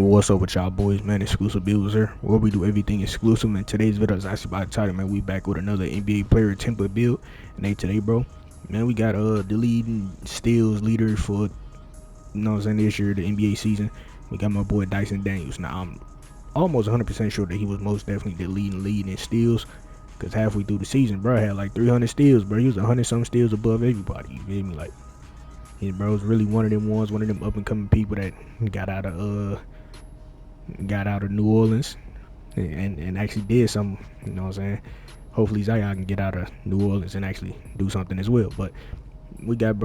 What's up with y'all boys, man? Exclusive builds here, where we do everything exclusive. And today's video is actually by the title, man. We back with another NBA player template build. And today, bro, man, we got the leading steals leader for, this year, the NBA season. We got my boy Dyson Daniels. Now I'm almost 100% sure that he was most definitely the lead in steals, because halfway through the season, bro, had like 300 steals, bro. He was 100 some steals above everybody. You feel me? Like, he, bro, was really one of them up and coming people that got out of New Orleans and actually did something, you know what I'm saying? Hopefully Zion can get out of New Orleans and actually do something as well. But we got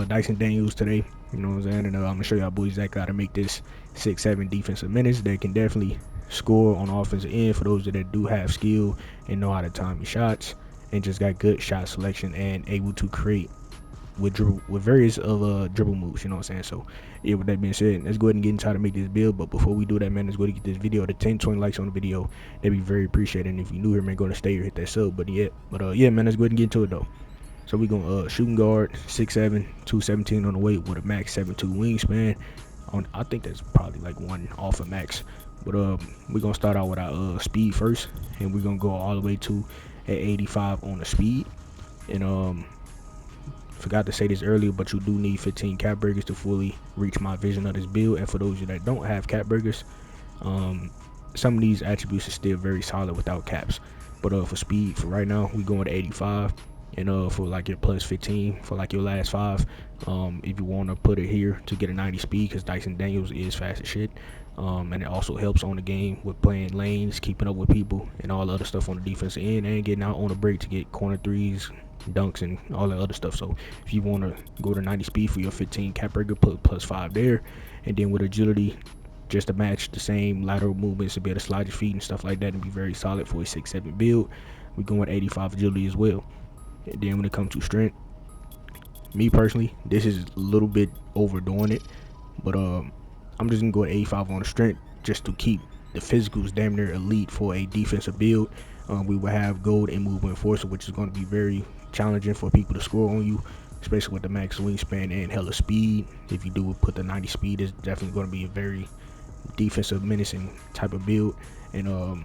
Dyson Daniels today, you know what I'm saying? And I'm gonna show y'all boys exactly how to make this 6-7 defensive minutes that can definitely score on the offensive end for those that do have skill and know how to time your shots and just got good shot selection and able to create with various of dribble moves, you know what I'm saying? So yeah, with that being said, let's go ahead and get into how to make this build. But before we do that, man, let's go ahead and get this video to 10-20 likes on the video. That'd be very appreciated. And if you're new here, man, go to stay here, hit that sub. But yeah, man, let's go ahead and get into it though. So we're gonna shooting guard 6'7", 217 on the weight with a max 7'2" wingspan. I think that's probably like one off of max. But we're gonna start out with our speed first, and we're gonna go all the way to at 85 on the speed. And forgot to say this earlier, but you do need 15 cap breakers to fully reach my vision of this build. And for those of you that don't have cap breakers, some of these attributes are still very solid without caps. But for speed, for right now, we going to 85. And for like your plus 15 for like your last 5, if you want to put it here to get a 90 speed, because Dyson Daniels is fast as shit. And it also helps on the game with playing lanes, keeping up with people, and all the other stuff on the defensive end, and getting out on the break to get corner threes, dunks, and all that other stuff. So if you want to go to 90 speed for your 15 cap breaker, put plus 5 there. And then with agility, just to match the same lateral movements to be able to slide your feet and stuff like that and be very solid for a 6-7 build, we're going with 85 agility as well. And then when it comes to strength, me personally, this is a little bit overdoing it, but I'm just gonna go at 85 on the strength just to keep the physicals damn near elite for a defensive build. We will have gold and movement enforcer, which is going to be very challenging for people to score on you, especially with the max wingspan and hella speed. If you do put the 90 speed, it's definitely going to be a very defensive menacing type of build. And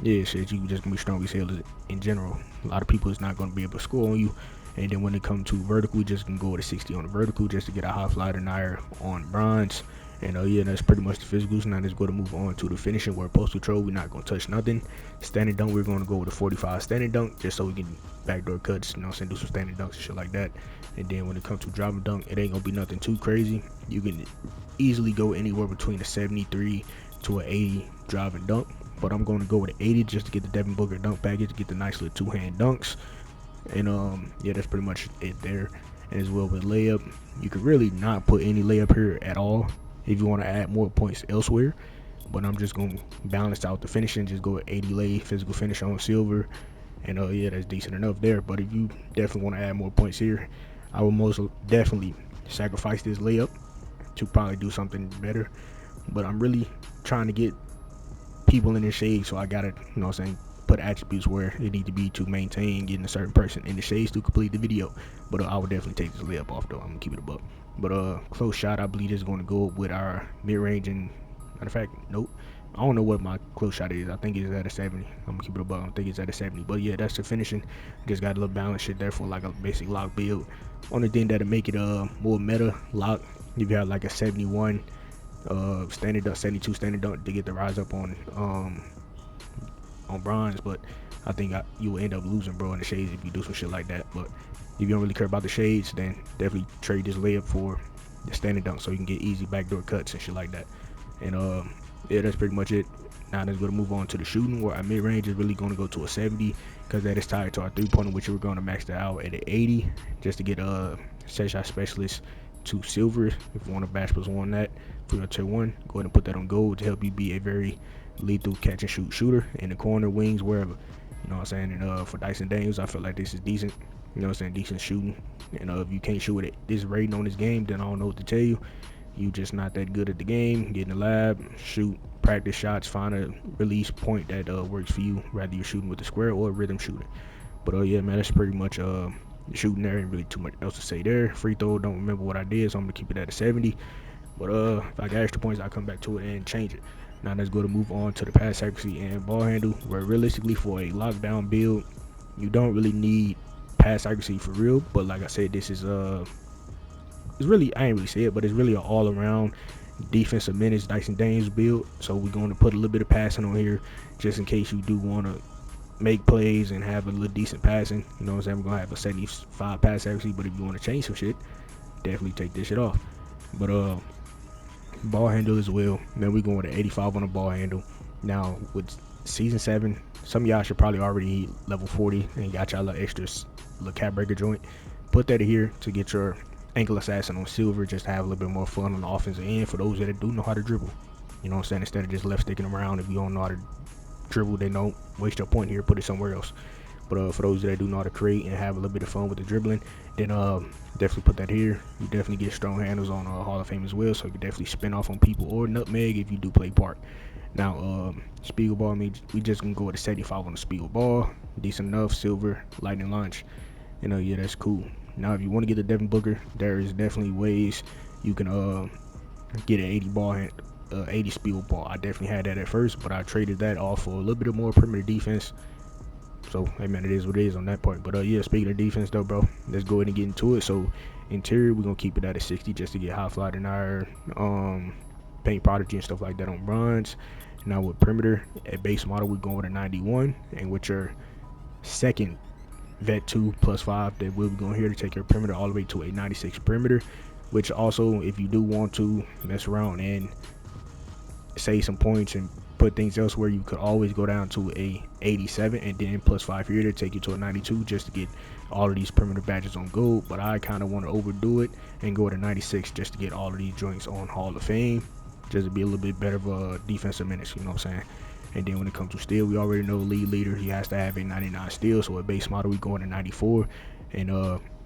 yeah, shit, you just gonna be strong as hell in general. A lot of people is not gonna be able to score on you. And then when it comes to vertical, just can go to 60 on the vertical just to get a high flyer denier on bronze. And yeah, that's pretty much the physicals. Now let's go to move on to the finishing, where post control, we're not gonna touch nothing. Standing dunk, we're gonna go with a 45 standing dunk just so we can backdoor cuts, you know what I'm saying, do some standing dunks and shit like that. And then when it comes to driving dunk, it ain't gonna be nothing too crazy. You can easily go anywhere between a 73 to an 80 driving dunk, but I'm going to go with an 80 just to get the Devin Booker dunk package, to get the nice little two-hand dunks. And yeah, that's pretty much it there. And as well with layup, you could really not put any layup here at all if you want to add more points elsewhere. But I'm just going to balance out the finishing, just go with 80 lay, physical finish on silver. And yeah, that's decent enough there. But if you definitely want to add more points here, I will most definitely sacrifice this layup to probably do something better. But I'm really trying to get people in the shade, so I gotta, you know what I'm saying, put attributes where it need to be to maintain getting a certain person in the shades to complete the video. But I would definitely take this layup off though. I'm gonna keep it above. But close shot, I believe is going to go with our mid-range. And matter of fact, nope, I don't know what my close shot is. I think it's at a 70. I'm gonna keep it above. I think it's at a 70. But yeah, that's the finishing. Just got a little balance shit there for like a basic lock build. Only thing that'll make it more meta lock, if you have like a 71 standard dunk, 72 standard dunk to get the rise up on bronze. But I think you will end up losing, bro, in the shades if you do some shit like that. But if you don't really care about the shades, then definitely trade this layup for the standard dunk so you can get easy backdoor cuts and shit like that. And yeah, that's pretty much it. Now let's go to move on to the shooting, where our mid-range is really going to go to a 70, because that is tied to our three-pointer, which we're going to max that out at an 80 just to get a set shot specialist to silver. If you want to bash plus one that for your tier 1, go ahead and put that on gold to help you be a very lethal catch and shoot shooter in the corner, wings, wherever, you know what I'm saying. And for Dyson Daniels, I feel like this is decent, you know what I'm saying, decent shooting. And if you can't shoot it this rating on this game, then I don't know what to tell you. You just not that good at the game. Get in the lab, shoot, practice shots, find a release point that works for you, rather you're shooting with the square or rhythm shooting. But yeah, man, that's pretty much shooting there. Ain't really too much else to say there. Free throw, don't remember what I did, so I'm gonna keep it at a 70. But if I got extra points, I'll come back to it and change it. Now let's go to move on to the pass accuracy and ball handle, where realistically for a lockdown build, you don't really need pass accuracy for real. But like I said, this is it's really, I ain't really say it, but it's really an all around defensive menace Dyson Daniels build. So we're going to put a little bit of passing on here just in case you do want to make plays and have a little decent passing. You know what I'm saying? We're going to have a 75 pass accuracy, but if you want to change some shit, definitely take this shit off. But ball handle as well. Then we going to 85 on the ball handle. Now with season 7, some of y'all should probably already level 40 and got y'all little extra little cap breaker joint. Put that in here to get your ankle assassin on silver, just to have a little bit more fun on the offensive end for those that do know how to dribble. You know what I'm saying? Instead of just left sticking around, if you don't know how to dribble, then don't waste your point here, put it somewhere else. But for those that do know how to create and have a little bit of fun with the dribbling, then definitely put that here. You definitely get strong handles on Hall of Fame as well, so you can definitely spin off on people, or nutmeg if you do play part. Now Spiegel ball, we just gonna go with a 75 on the Spiegel ball. Decent enough. Silver lightning launch. Yeah, that's cool. Now if you want to get the Devin Booker, there is definitely ways you can get an 80 ball 80 Spiegel ball. I definitely had that at first, but I traded that off for a little bit more perimeter defense. So hey man, it is what it is on that part. But yeah, speaking of defense though, bro, let's go ahead and get into it. So interior, we're gonna keep it at a 60 just to get high fly denier, paint prodigy and stuff like that on bronze. Now with perimeter at base model, we're going with a 91, and with your second vet 2 +5, that we'll be going here to take your perimeter all the way to a 96 perimeter. Which also, if you do want to mess around and save some points and put things elsewhere, you could always go down to a 87 and then +5 here to take you to a 92 just to get all of these perimeter badges on gold. But I kind of want to overdo it and go to 96 just to get all of these joints on Hall of Fame, just to be a little bit better of a defensive menace, you know what I'm saying? And then when it comes to steal, we already know lead leader, he has to have a 99 steal. So at base model, we going to 94, and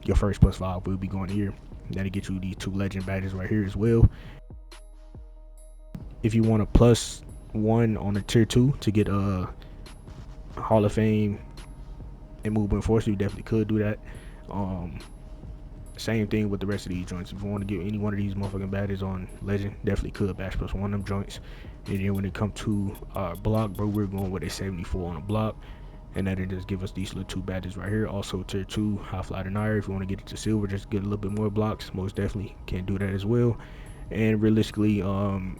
your first +5 will be going here. That'll get you these 2 legend badges right here as well. If you want a +1 on a tier 2 to get Hall of Fame and movement force, you definitely could do that. Same thing with the rest of these joints. If you want to get any one of these motherfucking badges on legend, definitely could bash +1 of them joints. And then when it comes to our block, bro, we're going with a 74 on a block, and that'll just give us these little 2 badges right here. Also tier 2 high fly denier. If you want to get it to silver, just get a little bit more blocks, most definitely can do that as well. And realistically,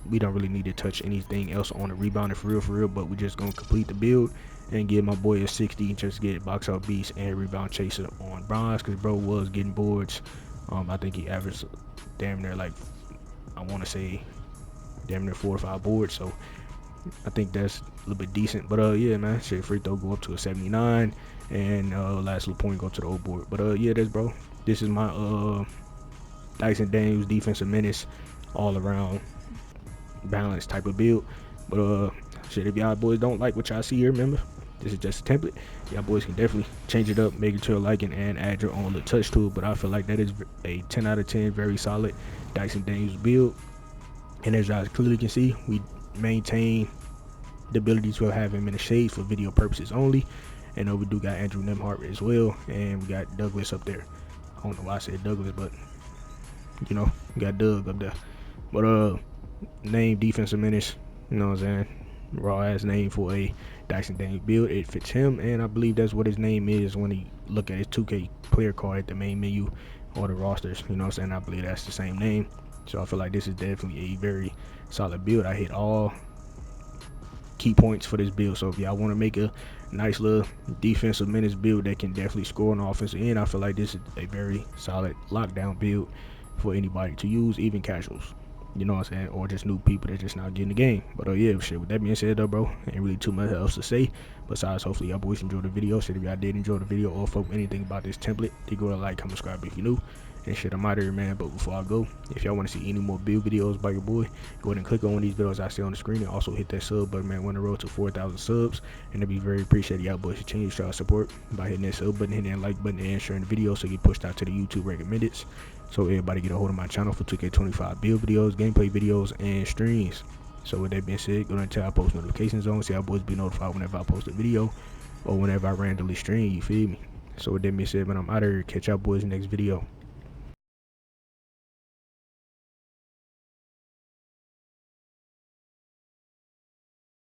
we don't really need to touch anything else on the rebounder for real, but we're just gonna complete the build and give my boy a 60 just to get box out beast and rebound chaser on bronze, because bro was getting boards. I think he averaged damn near, like, I want to say damn near 4 or 5 boards, so I think that's a little bit decent. But yeah man, shit, free throw go up to a 79, and last little point go to the old board. But yeah, this is my Dyson Daniels defensive menace all around balanced type of build. But shit, if y'all boys don't like what y'all see here, remember, this is just a template. Y'all boys can definitely change it up, make it to your liking, and add your own little touch to it. But I feel like that is a 10 out of 10 very solid Dyson Daniels build. And as y'all clearly can see, we maintain the ability to have him in the shades for video purposes only. And we do got Andrew Nemhart as well, and we got Douglas up there. I don't know why I said Douglas, but you know, we got Doug up there. But name defensive menace, you know what I'm saying? Raw ass name for a Dyson Daniels build. It fits him, and I believe that's what his name is when he look at his 2K player card at the main menu or the rosters. You know what I'm saying? I believe that's the same name. So I feel like this is definitely a very solid build. I hit all key points for this build. So if y'all want to make a nice little defensive menace build that can definitely score on the offensive end, I feel like this is a very solid lockdown build for anybody to use, even casuals. You know what I'm saying? Or just new people that just not getting the game. But yeah, shit, with that being said though, bro, ain't really too much else to say. Besides, hopefully y'all boys enjoyed the video. Shit, if y'all did enjoy the video or folk anything about this template, then go to like, comment, subscribe if you're new. And shit, I'm out of here, man. But before I go, if y'all want to see any more build videos by your boy, go ahead and click on one of these videos I see on the screen, and also hit that sub button, man. We're on the road to 4,000 subs, and it'd be very appreciated. Y'all boys continue to show support by hitting that sub button, hitting that like button, and sharing the video so you get pushed out to the YouTube recommended. So everybody get a hold of my channel for 2K25 build videos, gameplay videos, and streams. So with that being said, go ahead and tell I post notifications on, so y'all boys be notified whenever I post a video or whenever I randomly stream, you feel me? So with that being said, man, I'm out of here. Catch y'all boys next video.